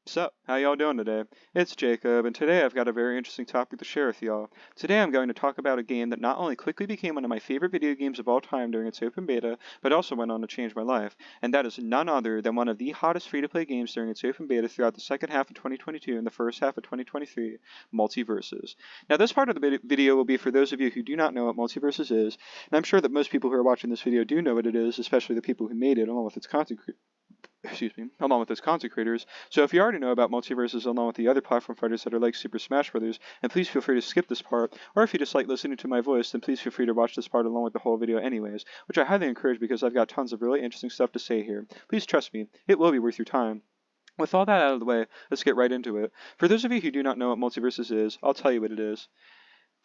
Sup, how y'all doing today? It's Jacob, and today I've got a very interesting topic to share with y'all. Today I'm going to talk about a game that not only quickly became one of my favorite video games of all time during its open beta, but also went on to change my life, and that is none other than one of the hottest free-to-play games during its open beta throughout the second half of 2022 and the first half of 2023, MultiVersus. Now this part of the video will be for those of you who do not know what MultiVersus is, and I'm sure that most people who are watching this video do know what it is, especially the people who made it along with its content creators. So if you already know about MultiVersus along with the other platform fighters that are like Super Smash Bros., then please feel free to skip this part, or if you just like listening to my voice, then please feel free to watch this part along with the whole video anyways, which I highly encourage because I've got tons of really interesting stuff to say here. Please trust me, it will be worth your time. With all that out of the way, let's get right into it. For those of you who do not know what MultiVersus is, I'll tell you what it is.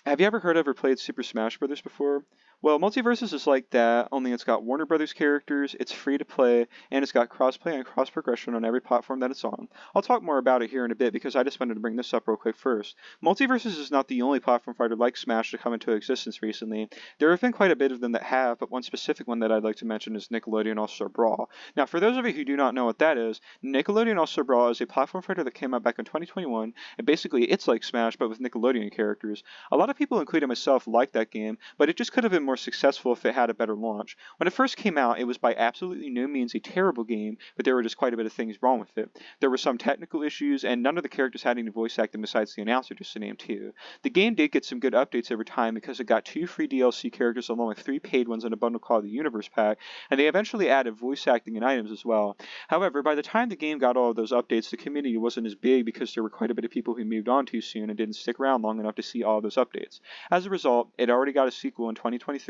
Have you ever heard of or played Super Smash Bros. Before? Well, MultiVersus is like that, only it's got Warner Brothers characters, it's free to play, and it's got crossplay and cross progression on every platform that it's on. I'll talk more about it here in a bit because I just wanted to bring this up real quick first. MultiVersus is not the only platform fighter like Smash to come into existence recently. There have been quite a bit of them that have, but one specific one that I'd like to mention is Nickelodeon All-Star Brawl. Now, for those of you who do not know what that is, Nickelodeon All-Star Brawl is a platform fighter that came out back in 2021, and basically it's like Smash but with Nickelodeon characters. A lot of people, including myself, like that game, but it just could have been more successful if it had a better launch. When it first came out, it was by absolutely no means a terrible game, but there were just quite a bit of things wrong with it. There were some technical issues, and none of the characters had any voice acting besides the announcer, just to name two. The game did get some good updates over time because it got 2 free DLC characters along with 3 paid ones in a bundle called the Universe Pack, and they eventually added voice acting and items as well. However, by the time the game got all of those updates, the community wasn't as big because there were quite a bit of people who moved on too soon and didn't stick around long enough to see all of those updates. As a result, it already got a sequel in 2023,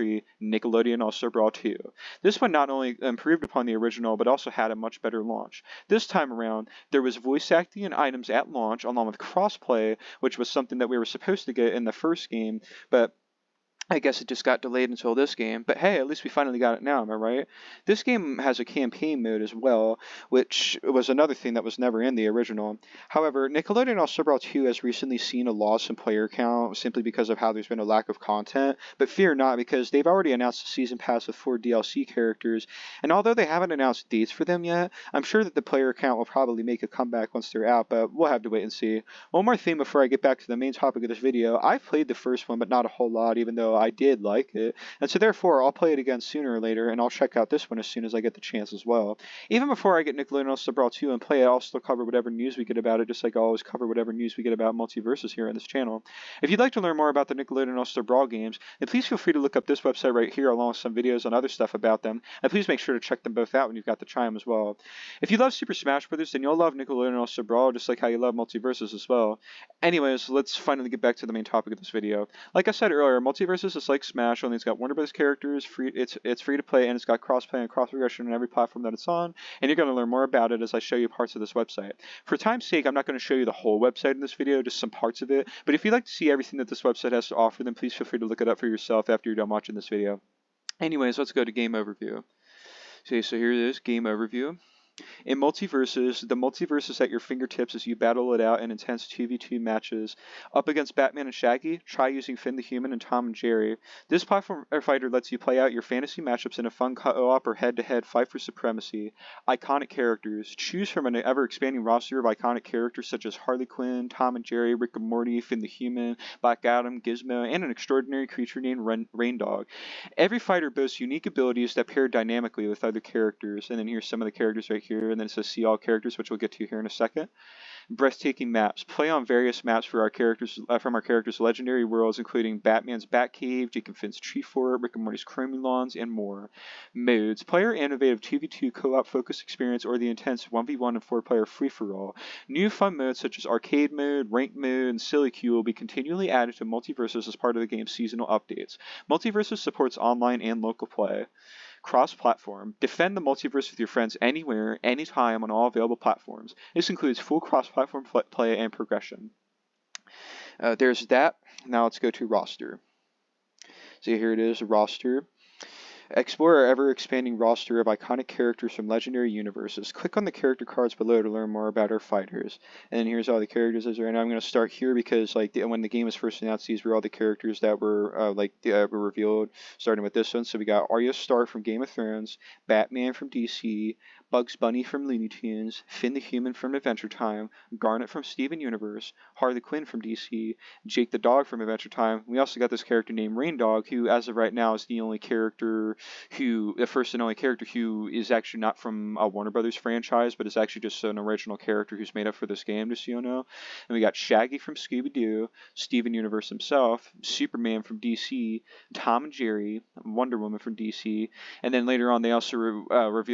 Nickelodeon All-Star Brawl 2. This one not only improved upon the original, but also had a much better launch. This time around, there was voice acting and items at launch, along with crossplay, which was something that we were supposed to get in the first game, but I guess it just got delayed until this game, but hey, at least we finally got it now, am I right? This game has a campaign mode as well, which was another thing that was never in the original. However, Nickelodeon All-Star Brawl 2 has recently seen a loss in player count simply because of how there's been a lack of content, but fear not because they've already announced a season pass with 4 DLC characters, and although they haven't announced dates for them yet, I'm sure that the player count will probably make a comeback once they're out, but we'll have to wait and see. One more thing before I get back to the main topic of this video. I've played the first one, but not a whole lot, even though I did like it, and so therefore I'll play it again sooner or later, and I'll check out this one as soon as I get the chance as well. Even before I get Nickelodeon All-Star Brawl 2 and play it, I'll still cover whatever news we get about it, just like I always cover whatever news we get about MultiVersus here on this channel. If you'd like to learn more about the Nickelodeon All-Star Brawl games, then please feel free to look up this website right here along with some videos on other stuff about them, and please make sure to check them both out when you've got the time as well. If you love Super Smash Bros., then you'll love Nickelodeon All-Star Brawl just like how you love MultiVersus as well. Anyways, let's finally get back to the main topic of this video. Like I said earlier, MultiVersus is like Smash, only it's got Warner Bros. Characters, it's free to play, and it's got crossplay and cross progression on every platform that it's on, and you're going to learn more about it as I show you parts of this website. For time's sake, I'm not going to show you the whole website in this video, just some parts of it, but if you'd like to see everything that this website has to offer, then please feel free to look it up for yourself after you're done watching this video. Anyways, let's go to game overview. Okay, so here it is, game overview. In MultiVersus, the multiverse is at your fingertips as you battle it out in intense 2v2 matches. Up against Batman and Shaggy, try using Finn the Human and Tom and Jerry. This platform fighter lets you play out your fantasy matchups in a fun co-op or head-to-head fight for supremacy. Iconic characters. Choose from an ever-expanding roster of iconic characters such as Harley Quinn, Tom and Jerry, Rick and Morty, Finn the Human, Black Adam, Gizmo, and an extraordinary creature named Rain Dog. Every fighter boasts unique abilities that pair dynamically with other characters, and then here's some of the characters right here, and then it says see all characters, which we'll get to here in a second. Breathtaking maps. Play on various maps for our characters from our characters' legendary worlds, including Batman's Batcave, Jake and Finn's Tree Fort, Rick and Morty's Chromie Lawns, and more. Modes. Play our innovative 2v2 co-op focused experience or the intense 1v1 and 4-player free-for-all. New fun modes such as arcade mode, ranked mode, and silly queue will be continually added to MultiVersus as part of the game's seasonal updates. MultiVersus supports online and local play. Cross-platform. Defend the multiverse with your friends anywhere, anytime, on all available platforms. This includes full cross-platform play and progression. There's that. Now let's go to roster. So here it is, roster. Explore our ever-expanding roster of iconic characters from legendary universes. Click on the character cards below to learn more about our fighters. And here's all the characters as right now. I'm going to start here because when the game was first announced, these were all the characters that were were revealed, starting with this one. So we got Arya Stark from Game of Thrones, Batman from DC, Bugs Bunny from Looney Tunes, Finn the Human from Adventure Time, Garnet from Steven Universe, Harley Quinn from DC, Jake the Dog from Adventure Time. We also got this character named Rain Dog, who as of right now is the first and only character who is actually not from a Warner Brothers franchise, but is actually just an original character who's made up for this game, just so you know. And we got Shaggy from Scooby-Doo, Steven Universe himself, Superman from DC, Tom and Jerry, Wonder Woman from DC, and then later on they also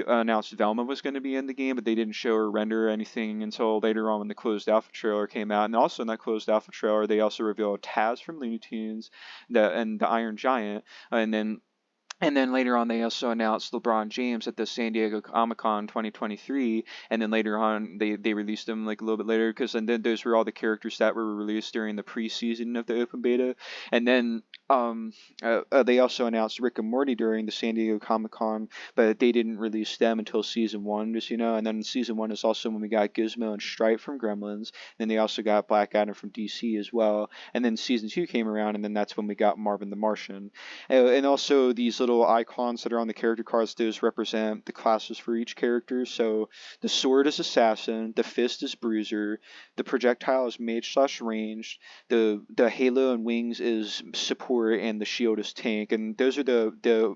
announced Velma was going to be in the game, but they didn't show or render anything until later on when the closed alpha trailer came out. And also in that closed alpha trailer, they also revealed Taz from Looney Tunes, and the Iron Giant, and then later on, they also announced LeBron James at the San Diego Comic-Con 2023, and then later on, they released him like a little bit later, because and then those were all the characters that were released during the preseason of the open beta, and then they also announced Rick and Morty during the San Diego Comic-Con, but they didn't release them until Season 1, just, you know, and then Season 1 is also when we got Gizmo and Stripe from Gremlins, and they also got Black Adam from DC as well, and then Season 2 came around, and then that's when we got Marvin the Martian, and also these little icons that are on the character cards, those represent the classes for each character. So the sword is Assassin, the fist is Bruiser, the projectile is Mage/Ranged, the halo and wings is Support, and the shield is Tank. And those are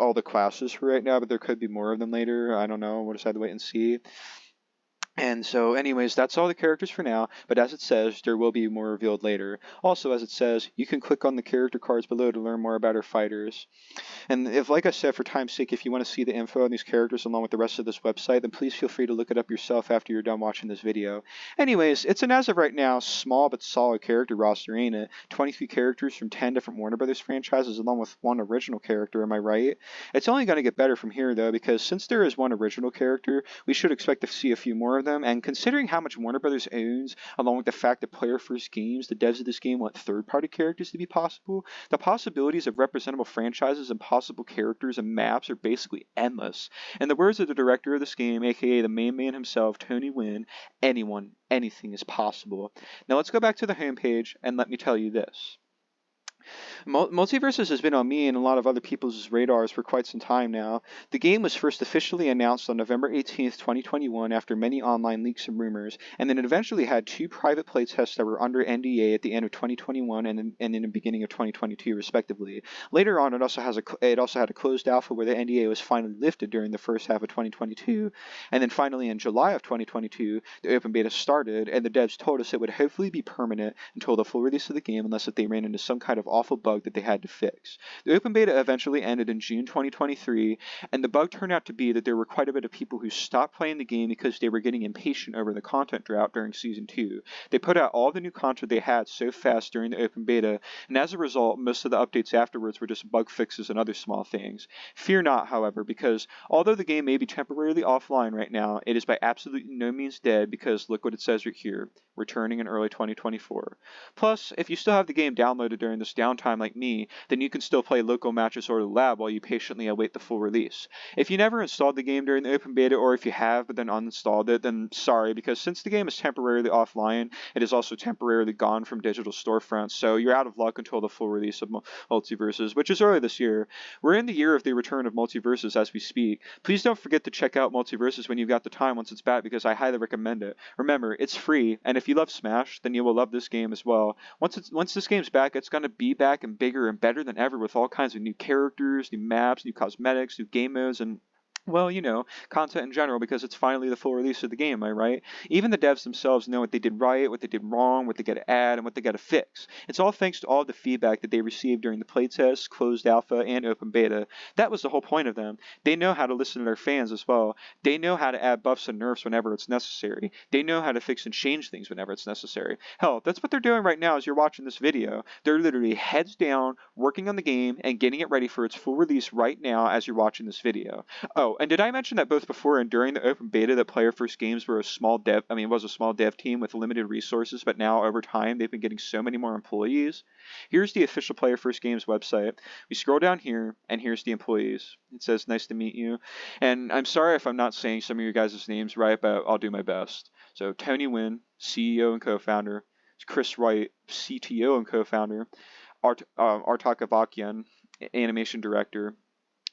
all the classes for right now, but there could be more of them later. I don't know. We'll just have to wait and see. And so anyways, that's all the characters for now, but as it says, there will be more revealed later. Also, as it says, you can click on the character cards below to learn more about our fighters. And if, like I said, for time's sake, if you want to see the info on these characters along with the rest of this website, then please feel free to look it up yourself after you're done watching this video. Anyways, it's an as of right now small but solid character roster, ain't it? 23 characters from 10 different Warner Brothers franchises along with one original character, am I right? It's only going to get better from here though, because since there is one original character, we should expect to see a few more of them, and considering how much Warner Brothers owns, along with the fact that Player First Games, the devs of this game, want third-party characters to be possible, the possibilities of representable franchises and possible characters and maps are basically endless. In the words of the director of this game, aka the main man himself, Tony Wynn, anything is possible. Now let's go back to the homepage and let me tell you this. MultiVersus has been on me and a lot of other people's radars for quite some time now. The game was first officially announced on November 18th, 2021 after many online leaks and rumors, and then it eventually had 2 private playtests that were under NDA at the end of 2021 and in the beginning of 2022 respectively. Later on, it also had a closed alpha where the NDA was finally lifted during the first half of 2022, and then finally in July of 2022, the open beta started, and the devs told us it would hopefully be permanent until the full release of the game unless if they ran into some kind of awful bug that they had to fix. The open beta eventually ended in June 2023, and the bug turned out to be that there were quite a bit of people who stopped playing the game because they were getting impatient over the content drought during Season 2. They put out all the new content they had so fast during the open beta, and as a result, most of the updates afterwards were just bug fixes and other small things. Fear not, however, because although the game may be temporarily offline right now, it is by absolutely no means dead because look what it says right here, returning in early 2024. Plus, if you still have the game downloaded during this downtime like me, then you can still play local matches or the lab while you patiently await the full release. If you never installed the game during the open beta, or if you have but then uninstalled it, then sorry, because since the game is temporarily offline, it is also temporarily gone from digital storefronts, so you're out of luck until the full release of MultiVersus, which is early this year. We're in the year of the return of MultiVersus as we speak. Please don't forget to check out MultiVersus when you've got the time once it's back, because I highly recommend it. Remember, it's free, and if you love Smash, then you will love this game as well. Once this game's back, it's going to be back and bigger and better than ever with all kinds of new characters, new maps, new cosmetics, new game modes, and well, you know, content in general, because it's finally the full release of the game, am I right? Even the devs themselves know what they did right, what they did wrong, what they got to add, and what they got to fix. It's all thanks to all of the feedback that they received during the playtest, closed alpha, and open beta. That was the whole point of them. They know how to listen to their fans as well. They know how to add buffs and nerfs whenever it's necessary. They know how to fix and change things whenever it's necessary. Hell, that's what they're doing right now as you're watching this video. They're literally heads down, working on the game, and getting it ready for its full release right now as you're watching this video. Oh, and did I mention that both before and during the open beta that Player First Games was a small dev team with limited resources, but now over time they've been getting so many more employees? Here's the official Player First Games website. We scroll down here, and here's the employees. It says, "Nice to meet you." And I'm sorry if I'm not saying some of your guys' names right, but I'll do my best. So Tony Wynn, CEO and co-founder. Chris Wright, CTO and co-founder. Artak Avakian, animation director.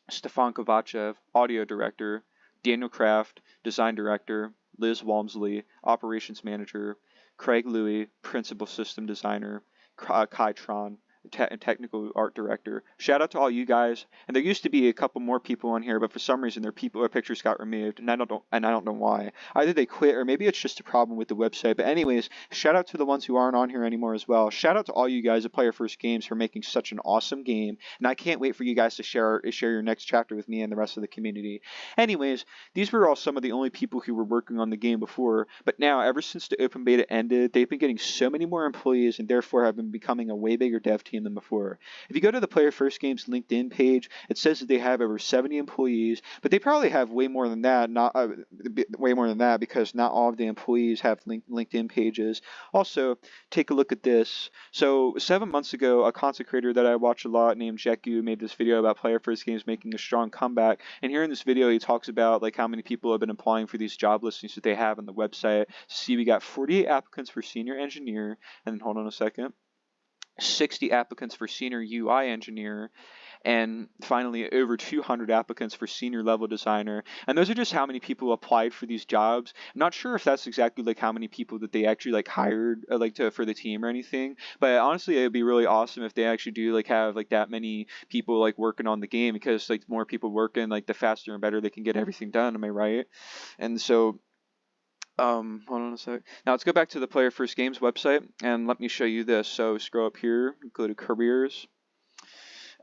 Stefan Kovachev, audio director, Daniel Kraft, Design Director, Liz Walmsley, Operations Manager, Craig Louie, Principal System Designer, Kai Tron, Technical Art Director. Shout out to all you guys. And there used to be a couple more people on here, but for some reason their pictures got removed, and I don't know why. Either they quit or maybe it's just a problem with the website. But anyways, shout out to the ones who aren't on here anymore as well. Shout out to all you guys at Player First Games for making such an awesome game, and I can't wait for you guys to share your next chapter with me and the rest of the community. Anyways, these were all some of the only people who were working on the game before, but now ever since the open beta ended, they've been getting so many more employees and therefore have been becoming a way bigger dev team than before. If you go to the Player First Games LinkedIn page, it says that they have over 70 employees, but they probably have way more than that. Way more than that, because not all of the employees have LinkedIn pages. Also, take a look at this. So 7 months ago, a content creator that I watch a lot named Jeku made this video about Player First Games making a strong comeback. And here in this video, he talks about like how many people have been applying for these job listings that they have on the website. See, we got 48 applicants for senior engineer, and then hold on a second. 60 applicants for senior UI engineer, and finally over 200 applicants for senior level designer. And those are just how many people applied for these jobs. I'm not sure if that's exactly like how many people that they actually like hired for the team or anything, but honestly it would be really awesome if they actually do like have like that many people like working on the game, because like the more people working, like the faster and better they can get everything done. Am I right? And so hold on a sec. Now let's go back to the Player First Games website and let me show you this. So scroll up here, go to careers.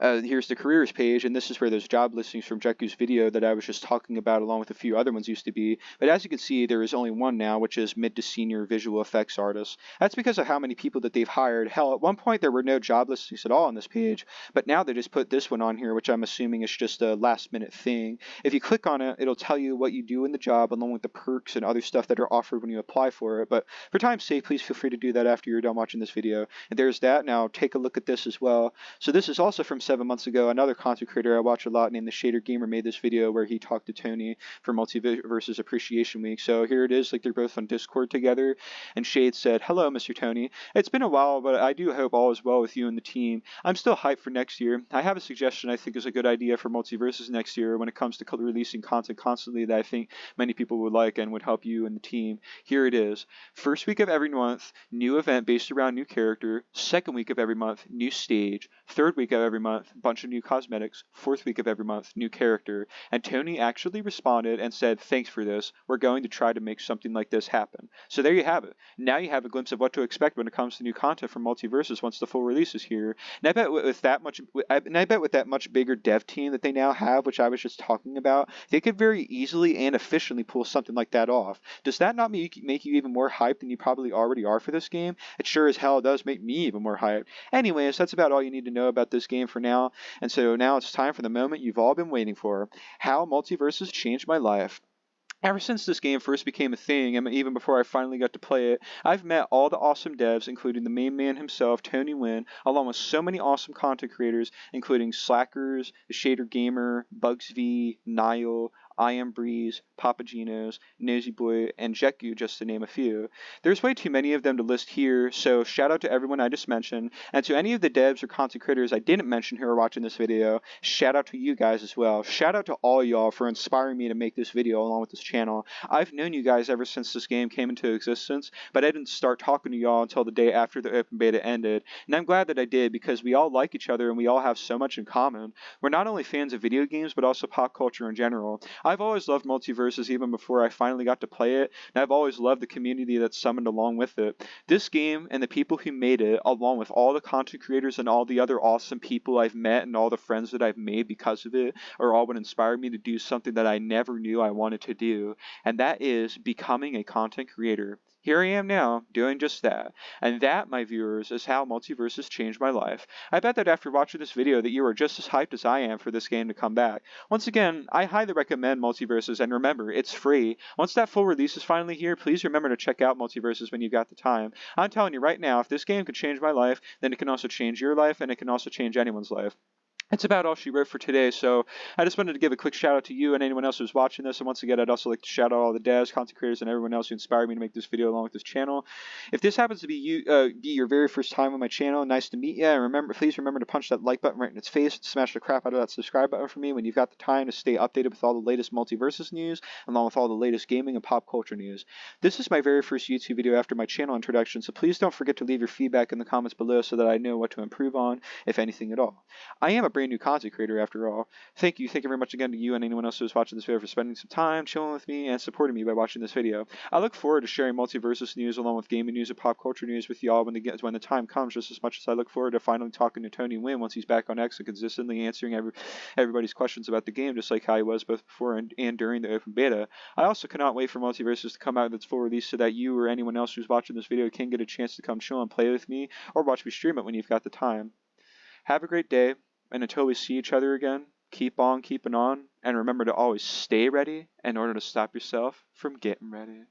Here's the careers page, and this is where those job listings from Jeku's video that I was just talking about, along with a few other ones, used to be. But as you can see, there is only one now, which is mid to senior visual effects artist. That's because of how many people that they've hired. Hell, at one point there were no job listings at all on this page, but now they just put this one on here, which I'm assuming is just a last minute thing. If you click on it, it'll tell you what you do in the job, along with the perks and other stuff that are offered when you apply for it. But for time's sake, please feel free to do that after you're done watching this video. And there's that. Now take a look at this as well. So this is also from 7 months ago. Another content creator I watch a lot named the Shader Gamer made this video where he talked to Tony for MultiVersus Appreciation Week. So here it is, like they're both on Discord together, and Shade said, "Hello, Mr. Tony. It's been a while, but I do hope all is well with you and the team. I'm still hyped for next year. I have a suggestion I think is a good idea for MultiVersus next year when it comes to releasing content constantly that I think many people would like and would help you and the team. Here it is. First week of every month, new event based around new character. Second week of every month, new stage. Third week of every month, bunch of new cosmetics. Fourth week of every month, new character." And Tony actually responded and said, "Thanks for this. We're going to try to make something like this happen." So there you have it. Now you have a glimpse of what to expect when it comes to new content from MultiVersus once the full release is here. And I bet with that much bigger dev team that they now have, which I was just talking about, they could very easily and efficiently pull something like that off. Does that not make you even more hyped than you probably already are for this game? It sure as hell does make me even more hyped. Anyways, that's about all you need to know about this game for now. And so now it's time for the moment you've all been waiting for. How MultiVersus changed my life. Ever since this game first became a thing, and even before I finally got to play it, I've met all the awesome devs, including the main man himself, Tony Wynn, along with so many awesome content creators, including Slackers, the Shader Gamer, BugsV, Nile, I Am Breeze, Papagenos, Nosy Boy, and Jeku, just to name a few. There's way too many of them to list here, so shout out to everyone I just mentioned, and to any of the devs or content creators I didn't mention who are watching this video, shout out to you guys as well. Shout out to all y'all for inspiring me to make this video along with this channel. I've known you guys ever since this game came into existence, but I didn't start talking to y'all until the day after the open beta ended, and I'm glad that I did, because we all like each other and we all have so much in common. We're not only fans of video games, but also pop culture in general. I've always loved MultiVersus even before I finally got to play it, and I've always loved the community that's summoned along with it. This game and the people who made it, along with all the content creators and all the other awesome people I've met and all the friends that I've made because of it, are all what inspired me to do something that I never knew I wanted to do, and that is becoming a content creator. Here I am now, doing just that. And that, my viewers, is how MultiVersus changed my life. I bet that after watching this video that you are just as hyped as I am for this game to come back. Once again, I highly recommend MultiVersus, and remember, it's free. Once that full release is finally here, please remember to check out MultiVersus when you've got the time. I'm telling you right now, if this game could change my life, then it can also change your life, and it can also change anyone's life. That's about all she wrote for today, so I just wanted to give a quick shout out to you and anyone else who's watching this. And once again, I'd also like to shout out all the devs, content creators, and everyone else who inspired me to make this video along with this channel. If this happens to be your very first time on my channel, nice to meet you. And please remember to punch that like button right in its face and smash the crap out of that subscribe button for me when you've got the time to stay updated with all the latest MultiVersus news, along with all the latest gaming and pop culture news. This is my very first YouTube video after my channel introduction, so please don't forget to leave your feedback in the comments below so that I know what to improve on, if anything at all. I am a brand new content creator after all. Thank you very much again to you and anyone else who's watching this video for spending some time chilling with me and supporting me by watching this video. I look forward to sharing MultiVersus news along with gaming news and pop culture news with y'all when the time comes, just as much as I look forward to finally talking to Tony Wynn once he's back on X and consistently answering everybody's questions about the game, just like how he was both before and during the open beta. I also cannot wait for MultiVersus to come out in its full release so that you or anyone else who's watching this video can get a chance to come chill and play with me or watch me stream it when you've got the time. Have a great day. And until we see each other again, keep on keeping on, and remember to always stay ready in order to stop yourself from getting ready.